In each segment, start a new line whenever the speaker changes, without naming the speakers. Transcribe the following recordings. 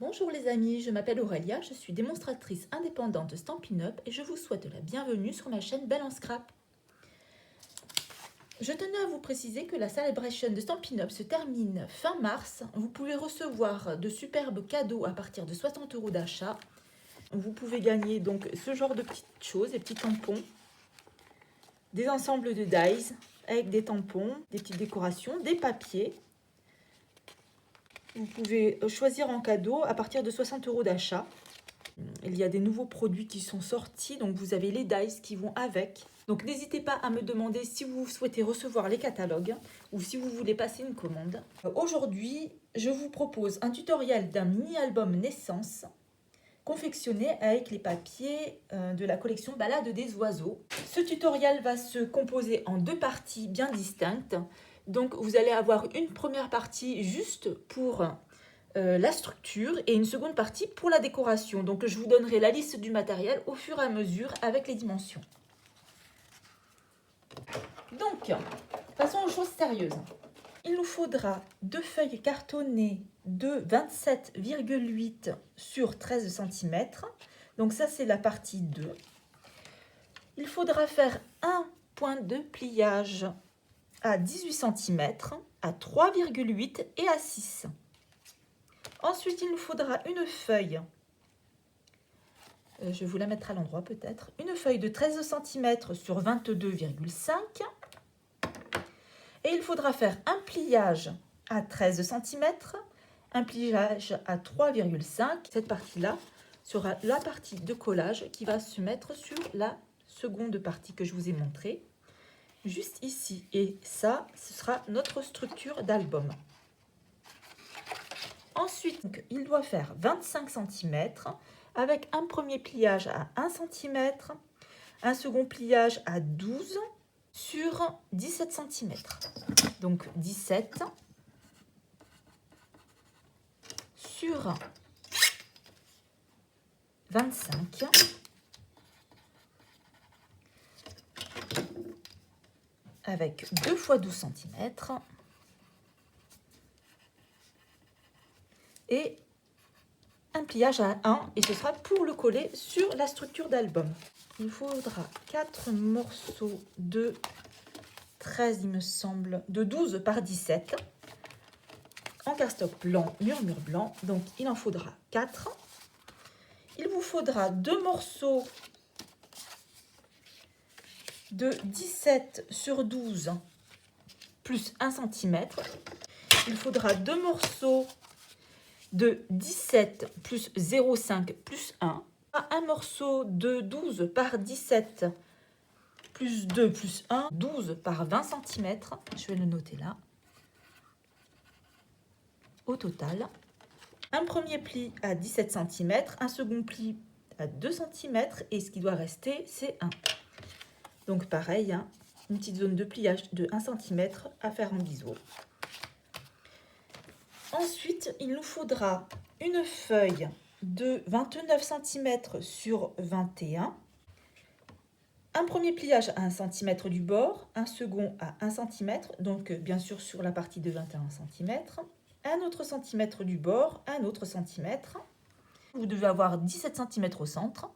Bonjour les amis, je m'appelle Aurélia, je suis démonstratrice indépendante Stampin' Up et je vous souhaite la bienvenue sur ma chaîne Belle en Scrap. Je tenais à vous préciser que la Celebration de Stampin' Up se termine fin mars. Vous pouvez recevoir de superbes cadeaux à partir de 60 € d'achat. Vous pouvez gagner donc ce genre de petites choses, des petits tampons, des ensembles de dies avec des tampons, des petites décorations, des papiers. Vous pouvez choisir en cadeau à partir de 60 € d'achat. Il y a des nouveaux produits qui sont sortis, donc vous avez les dies qui vont avec. Donc n'hésitez pas à me demander si vous souhaitez recevoir les catalogues ou si vous voulez passer une commande. Aujourd'hui, je vous propose un tutoriel d'un mini-album naissance confectionné avec les papiers de la collection Balade des oiseaux. Ce tutoriel va se composer en deux parties bien distinctes. Donc vous allez avoir une première partie juste pour la structure et une seconde partie pour la décoration. Donc je vous donnerai la liste du matériel au fur et à mesure avec les dimensions. Donc, passons aux choses sérieuses. Il nous faudra deux feuilles cartonnées de 27,8 sur 13 cm. Donc ça c'est la partie 2. Il faudra faire un point de pliage à 18 cm, à 3,8 et à 6. Ensuite, il nous faudra une feuille, je vais vous la mettre à l'endroit peut-être, une feuille de 13 cm sur 22,5. Et il faudra faire un pliage à 13 cm, un pliage à 3,5. Cette partie-là sera la partie de collage qui va se mettre sur la seconde partie que je vous ai montrée, juste ici. Et ça, ce sera notre structure d'album. Ensuite, donc, il doit faire 25 cm avec un premier pliage à 1 cm, un second pliage à 12 sur 17 cm. Donc 17 sur 25 avec 2 fois 12 cm et un pliage à 1 et ce sera pour le coller sur la structure d'album. Il faudra 4 morceaux de 13, il me semble, de 12 par 17 en cardstock blanc, murmure blanc. Donc il en faudra 4. Il vous faudra 2 morceaux de 17 sur 12 plus 1 cm. Il faudra 2 morceaux de 17 plus 0,5 plus 1. Un morceau de 12 par 17 plus 2 plus 1, 12 par 20 cm. Je vais le noter là. Au total, un premier pli à 17 cm, un second pli à 2 cm et ce qui doit rester, c'est 1. Donc pareil, hein, une petite zone de pliage de 1 cm à faire en biseau. Ensuite, il nous faudra une feuille de 29 cm sur 21. Un premier pliage à 1 cm du bord, un second à 1 cm, donc bien sûr sur la partie de 21 cm. Un autre centimètre du bord, un autre centimètre. Vous devez avoir 17 cm au centre.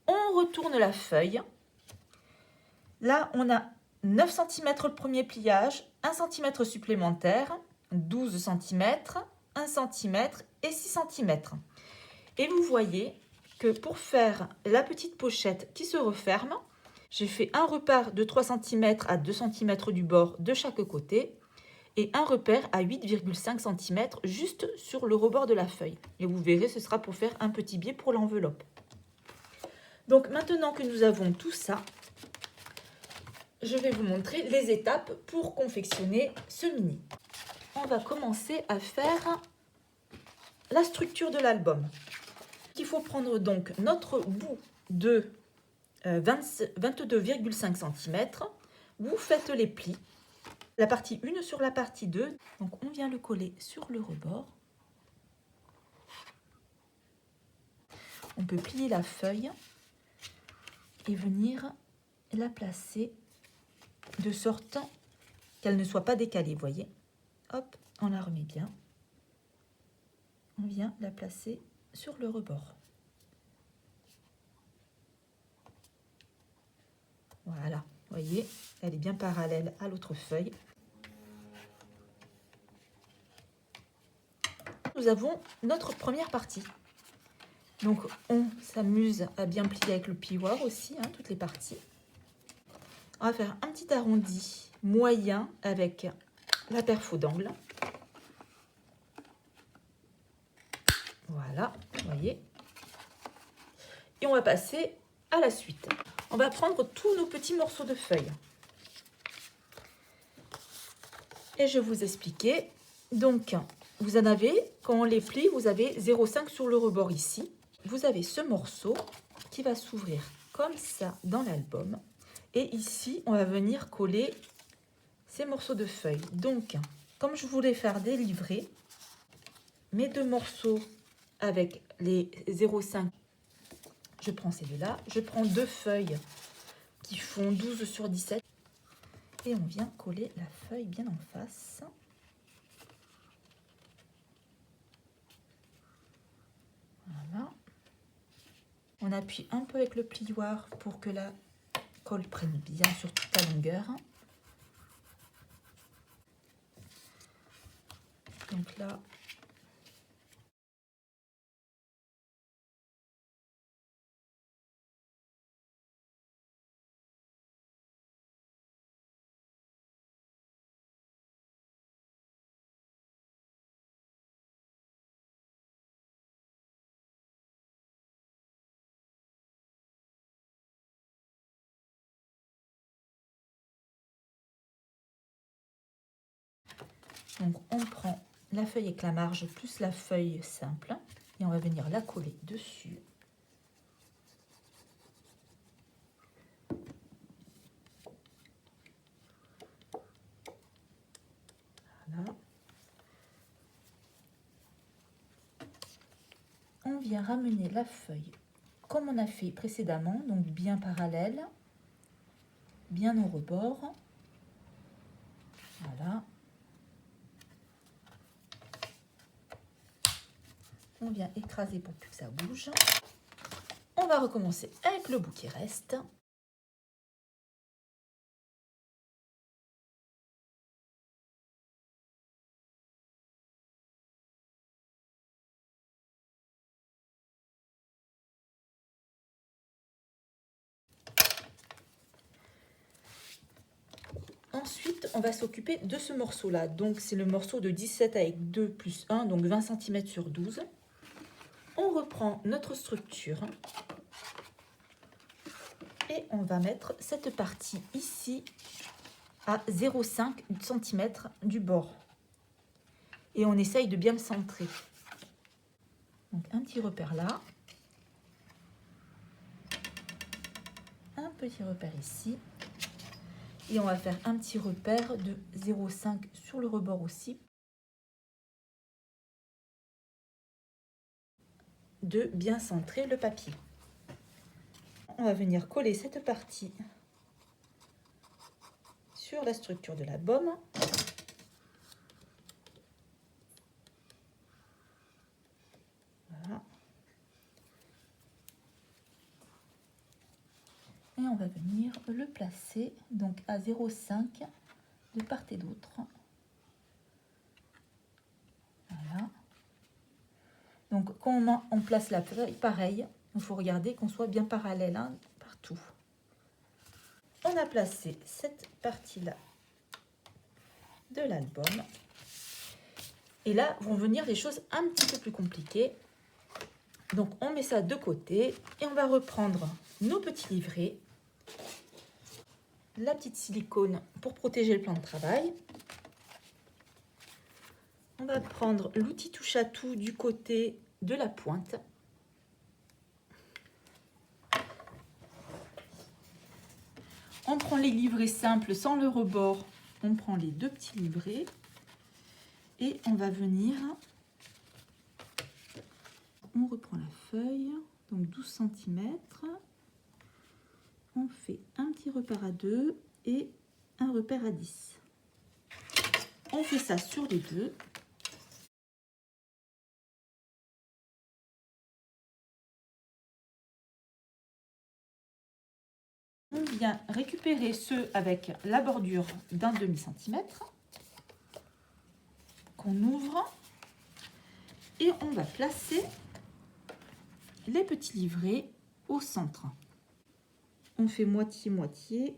On retourne la feuille. Là, on a 9 cm le premier pliage, 1 cm supplémentaire, 12 cm, 1 cm et 6 cm. Et vous voyez que pour faire la petite pochette qui se referme, j'ai fait un repère de 3 cm à 2 cm du bord de chaque côté et un repère à 8,5 cm juste sur le rebord de la feuille. Et vous verrez, ce sera pour faire un petit biais pour l'enveloppe. Donc maintenant que nous avons tout ça, je vais vous montrer les étapes pour confectionner ce mini. On va commencer à faire la structure de l'album. Il faut prendre donc notre bout de 22,5 cm. Vous faites les plis. La partie 1 sur la partie 2. Donc on vient le coller sur le rebord. On peut plier la feuille et venir la placer de sorte qu'elle ne soit pas décalée, voyez. Hop, on la remet bien. on vient la placer sur le rebord. Voilà, vous voyez, elle est bien parallèle à l'autre feuille. Nous avons notre première partie. Donc on s'amuse à bien plier avec le plioir aussi, hein, toutes les parties. On va faire un petit arrondi moyen avec la perfo d'angle. Voilà, vous voyez. Et on va passer à la suite. On va prendre tous nos petits morceaux de feuilles. Et je vais vous expliquer. Donc, vous en avez, quand on les plie, vous avez 0,5 sur le rebord ici. Vous avez ce morceau qui va s'ouvrir comme ça dans l'album. Et ici, on va venir coller ces morceaux de feuilles. Donc, comme je voulais faire des livrets, mes deux morceaux avec les 0,5, je prends ces deux-là. Je prends deux feuilles qui font 12 sur 17. Et on vient coller la feuille bien en face. Voilà. On appuie un peu avec le plioir pour que la colle prenne bien sur toute la longueur. Donc là, donc on prend la feuille avec la marge plus la feuille simple et on va venir la coller dessus. Voilà. On vient ramener la feuille comme on a fait précédemment, donc bien parallèle, bien au rebord. Voilà. On vient écraser pour plus que ça bouge. On va recommencer avec le bout qui reste. Ensuite, on va s'occuper de ce morceau-là. Donc, c'est le morceau de 17 avec 2 plus 1, donc 20 cm sur 12. On reprend notre structure et on va mettre cette partie ici à 0,5 cm du bord. Et on essaye de bien le centrer. Donc, un petit repère là. Un petit repère ici. Et on va faire un petit repère de 0,5 sur le rebord aussi. De bien centrer le papier. On va venir coller cette partie sur la structure de l'album. Voilà. Et on va venir le placer donc à 0,5 de part et d'autre. Voilà. Donc quand on place la feuille, pareil, il faut regarder qu'on soit bien parallèle hein, partout. On a placé cette partie-là de l'album. Et là vont venir des choses un petit peu plus compliquées. Donc on met ça de côté et on va reprendre nos petits livrets. La petite silicone pour protéger le plan de travail. On va prendre l'outil touche à tout du côté de la pointe. On prend les livrets simples sans le rebord. On prend les deux petits livrets et on va venir. On reprend la feuille, donc 12 cm. On fait un petit repère à 2 et un repère à 10. On fait ça sur les deux. on vient récupérer ceux avec la bordure d'un demi-centimètre qu'on ouvre et on va placer les petits livrets au centre. On fait moitié-moitié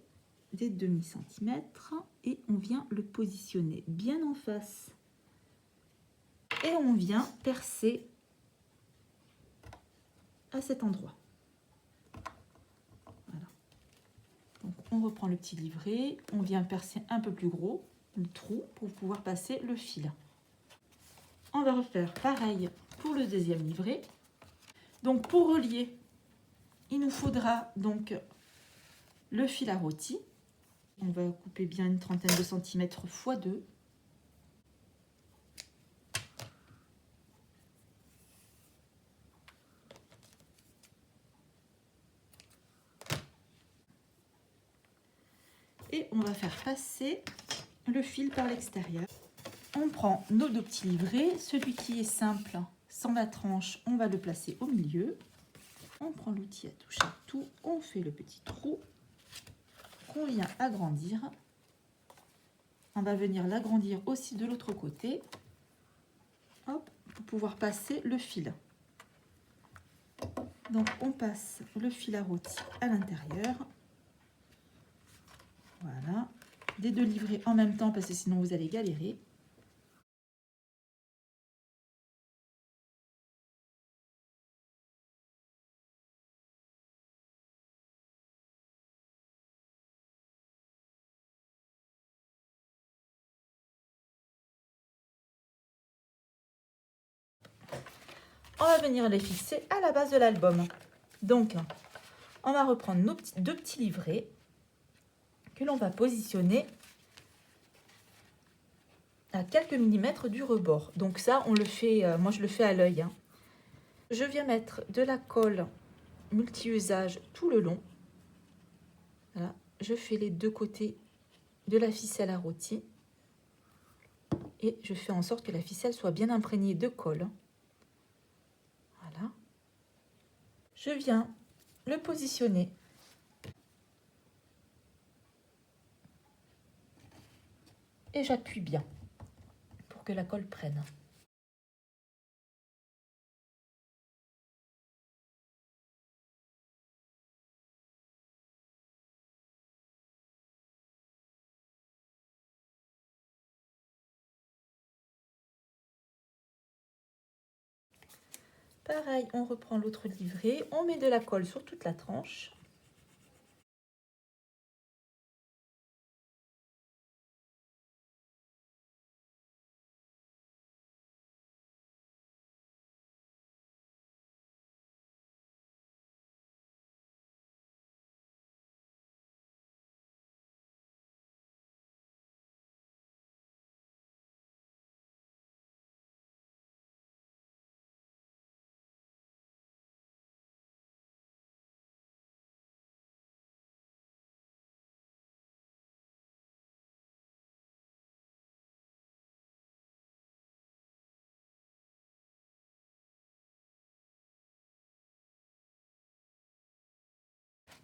des demi-centimètres et on vient le positionner bien en face. Et on vient percer à cet endroit. Voilà. Donc on reprend le petit livret, on vient percer un peu plus gros le trou pour pouvoir passer le fil. On va refaire pareil pour le deuxième livret. Donc pour relier, il nous faudra donc le fil à rôti. On va couper bien une trentaine de centimètres x 2. Et on va faire passer le fil par l'extérieur. On prend nos deux petits livrets. Celui qui est simple, sans la tranche, on va le placer au milieu. On prend l'outil à toucher tout. On fait le petit trou qu'on vient agrandir. On va venir l'agrandir aussi de l'autre côté. Hop, pour pouvoir passer le fil. Donc on passe le fil à rôti à l'intérieur. Voilà, des deux livrets en même temps parce que sinon vous allez galérer. On va venir les fixer à la base de l'album. Donc, on va reprendre nos deux petits livrets que l'on va positionner à quelques millimètres du rebord. Donc ça, on le fait, moi je le fais à l'œil. Je viens mettre de la colle multi-usage tout le long. Voilà, je fais les deux côtés de la ficelle à rôti et je fais en sorte que la ficelle soit bien imprégnée de colle. Voilà. Je viens le positionner et j'appuie bien pour que la colle prenne. Pareil, on reprend l'autre livret, on met de la colle sur toute la tranche.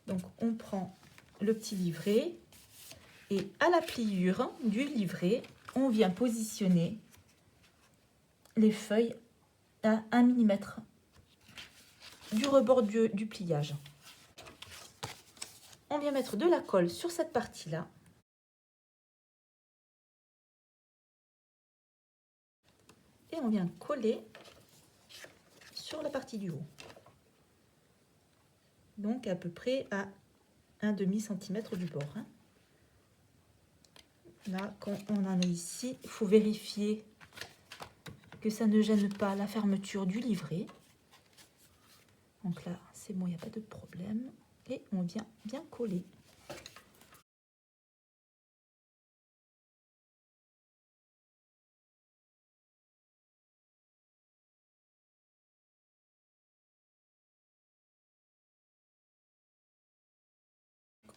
Donc on prend le petit livret et à la pliure du livret, on vient positionner les feuilles à 1 mm du rebord du pliage. On vient mettre de la colle sur cette partie-là. Et on vient coller sur la partie du haut. Donc à peu près à 1/2 centimètre du bord. Là, quand on en est ici, il faut vérifier que ça ne gêne pas la fermeture du livret. Donc là, c'est bon, il n'y a pas de problème. Et on vient bien coller.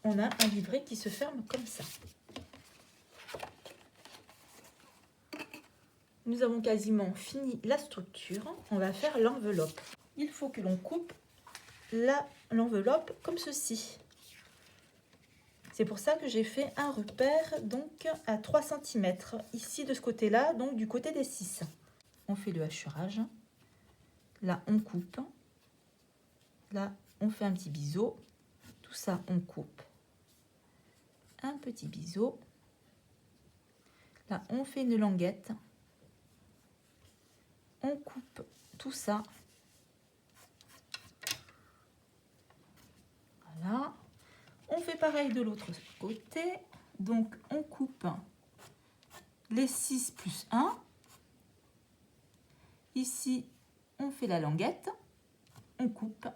On a un livret qui se ferme comme ça. Nous avons quasiment fini la structure. On va faire l'enveloppe. Il faut que l'on coupe l'enveloppe comme ceci. C'est pour ça que j'ai fait un repère donc à 3 cm ici de ce côté-là, donc du côté des 6. On fait le hachurage. Là, on coupe. Là, on fait un petit biseau. Tout ça, on coupe. Un petit biseau. Là, on fait une languette. On coupe tout ça. Voilà. On fait pareil de l'autre côté. Donc, on coupe les 6 plus 1. Ici, on fait la languette. On coupe.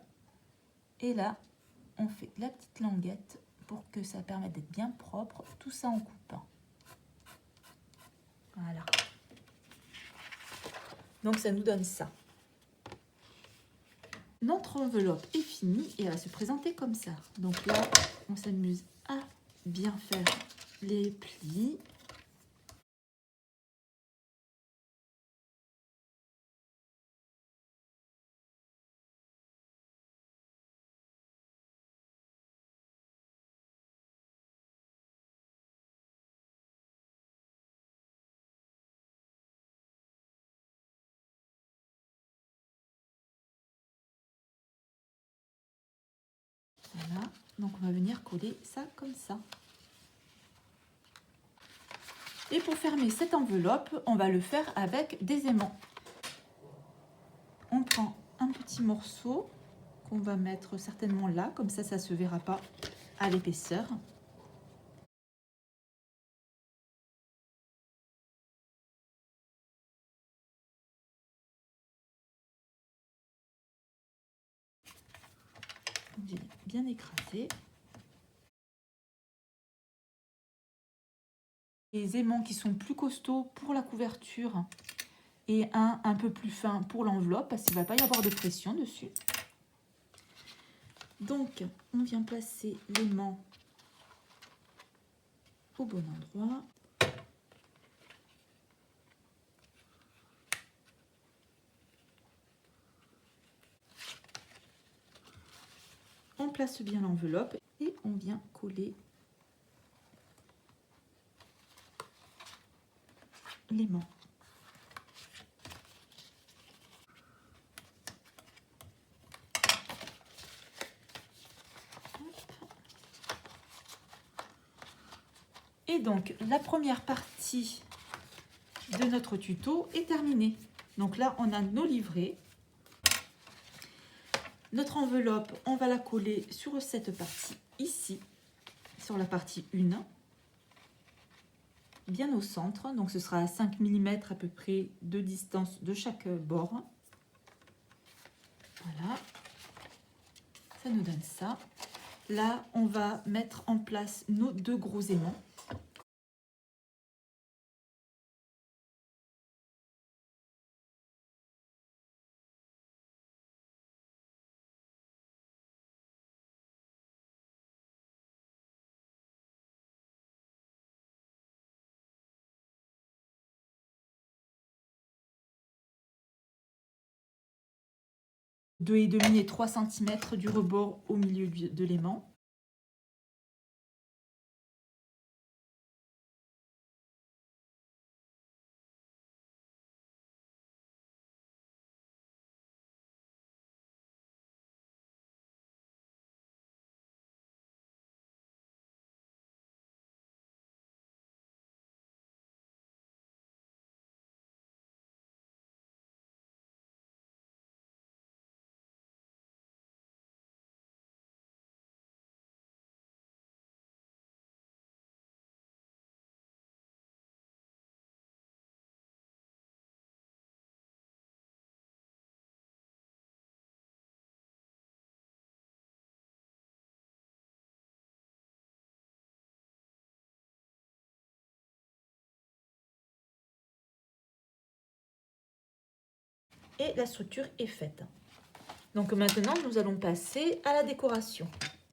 Et là, on fait la petite languette pour que ça permette d'être bien propre. Tout ça, on coupe. Voilà. Donc, ça nous donne ça. Notre enveloppe est finie et elle va se présenter comme ça. Donc là, on s'amuse à bien faire les plis. Voilà, donc on va venir coller ça comme ça. Et pour fermer cette enveloppe, on va le faire avec des aimants. On prend un petit morceau qu'on va mettre certainement là, comme ça, ça ne se verra pas à l'épaisseur. J'ai bien écrasé. Les aimants qui sont plus costauds pour la couverture et un peu plus fin pour l'enveloppe parce qu'il ne va pas y avoir de pression dessus. Donc, on vient placer l'aimant au bon endroit. On place bien l'enveloppe et on vient coller l'aimant. Et donc, la première partie de notre tuto est terminée. Donc là, on a nos livrets. Notre enveloppe, on va la coller sur cette partie ici, sur la partie 1, bien au centre. Donc ce sera à 5 mm à peu près de distance de chaque bord. Voilà, ça nous donne ça. Là, on va mettre en place nos 2 gros aimants. « 2,5 et 3 cm du rebord au milieu de l'aimant. Et la structure est faite. Donc maintenant, nous allons passer à la décoration.